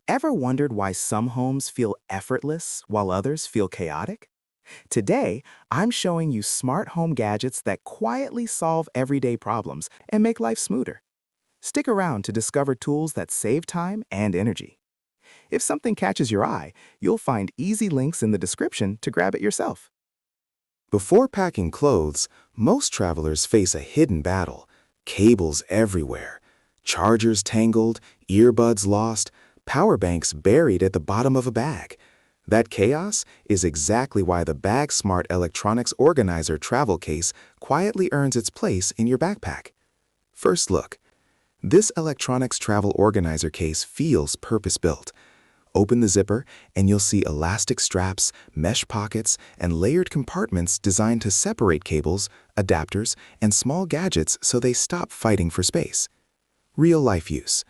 Ever wondered why some homes feel effortless while others feel chaotic? Today, I'm showing you smart home gadgets that quietly solve everyday problems and make life smoother. Stick around to discover tools that save time and energy. If something catches your eye, you'll find easy links in the description to grab it yourself. Before packing clothes, most travelers face a hidden battle. Cables everywhere, chargers tangled, earbuds lost, power banks buried at the bottom of a bag. That chaos is exactly why the Bag Smart Electronics Organizer travel case quietly earns its place in your backpack. First look. This electronics travel organizer case feels purpose-built. Open the zipper and you'll see elastic straps, mesh pockets, and layered compartments designed to separate cables, adapters, and small gadgets so they stop fighting for space. Real-life use.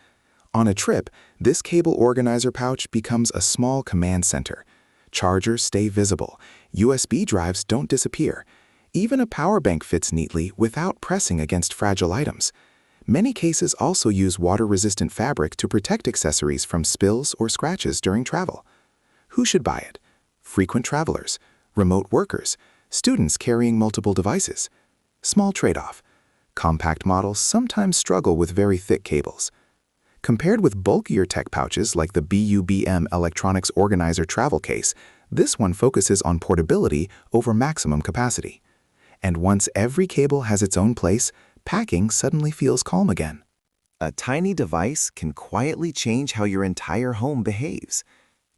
On a trip, this cable organizer pouch becomes a small command center. Chargers stay visible. USB drives don't disappear. Even a power bank fits neatly without pressing against fragile items. Many cases also use water-resistant fabric to protect accessories from spills or scratches during travel. Who should buy it? Frequent travelers, remote workers, students carrying multiple devices. Small trade-off. Compact models sometimes struggle with very thick cables. Compared with bulkier tech pouches like the BUBM Electronics Organizer travel case, this one focuses on portability over maximum capacity. And once every cable has its own place, packing suddenly feels calm again. A tiny device can quietly change how your entire home behaves.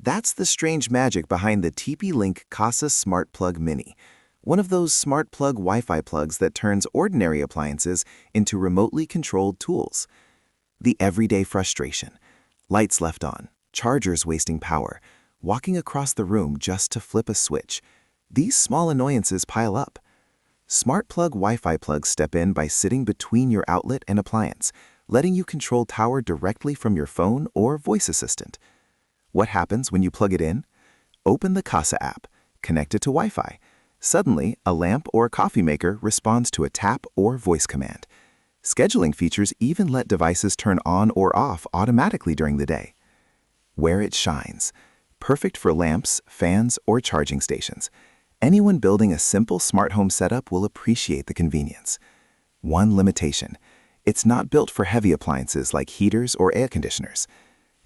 That's the strange magic behind the TP-Link Kasa Smart Plug Mini, one of those smart plug Wi-Fi plugs that turns ordinary appliances into remotely controlled tools. The everyday frustration, lights left on, chargers wasting power, walking across the room just to flip a switch. These small annoyances pile up. Smart plug Wi-Fi plugs step in by sitting between your outlet and appliance, letting you control power directly from your phone or voice assistant. What happens when you plug it in? Open the Kasa app, connect it to Wi-Fi. Suddenly, a lamp or coffee maker responds to a tap or voice command. Scheduling features even let devices turn on or off automatically during the day. Where it shines. Perfect for lamps, fans, or charging stations. Anyone building a simple smart home setup will appreciate the convenience. One limitation. It's not built for heavy appliances like heaters or air conditioners.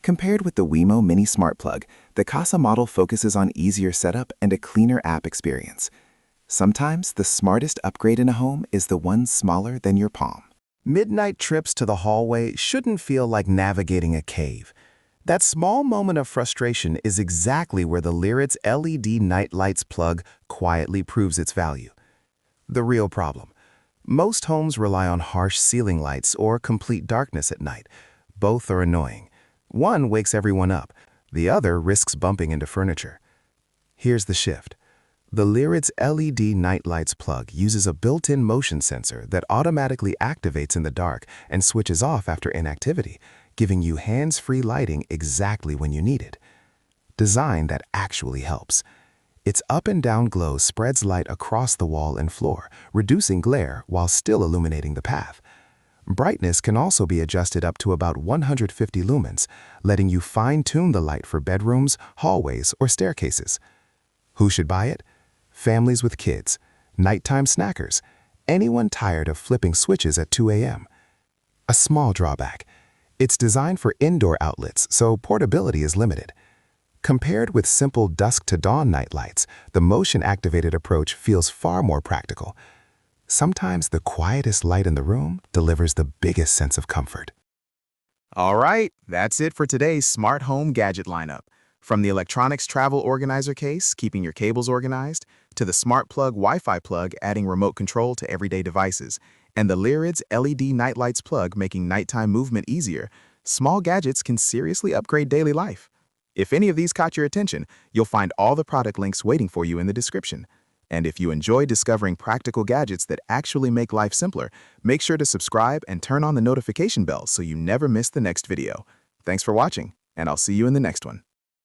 Compared with the Wemo Mini Smart Plug, the Kasa model focuses on easier setup and a cleaner app experience. Sometimes the smartest upgrade in a home is the one smaller than your palm. Midnight trips to the hallway shouldn't feel like navigating a cave. That small moment of frustration is exactly where the Lyrit's LED night lights plug quietly proves its value. The real problem. Most homes rely on harsh ceiling lights or complete darkness at night. Both are annoying. One wakes everyone up. The other risks bumping into furniture. Here's the shift. The Lyrit's LED night lights plug uses a built-in motion sensor that automatically activates in the dark and switches off after inactivity, giving you hands-free lighting exactly when you need it. Design that actually helps. Its up and down glow spreads light across the wall and floor, reducing glare while still illuminating the path. Brightness can also be adjusted up to about 150 lumens, letting you fine-tune the light for bedrooms, hallways, or staircases. Who should buy it? Families with kids, nighttime snackers, anyone tired of flipping switches at 2 a.m. A small drawback. It's designed for indoor outlets, so portability is limited. Compared with simple dusk-to-dawn night lights, the motion-activated approach feels far more practical. Sometimes the quietest light in the room delivers the biggest sense of comfort. All right, that's it for today's smart home gadget lineup. From the electronics travel organizer case, keeping your cables organized, to the smart plug Wi-Fi plug adding remote control to everyday devices, and the Lyrit's LED nightlights plug making nighttime movement easier, small gadgets can seriously upgrade daily life. If any of these caught your attention, you'll find all the product links waiting for you in the description. And if you enjoy discovering practical gadgets that actually make life simpler, make sure to subscribe and turn on the notification bell so you never miss the next video. Thanks for watching, and I'll see you in the next one.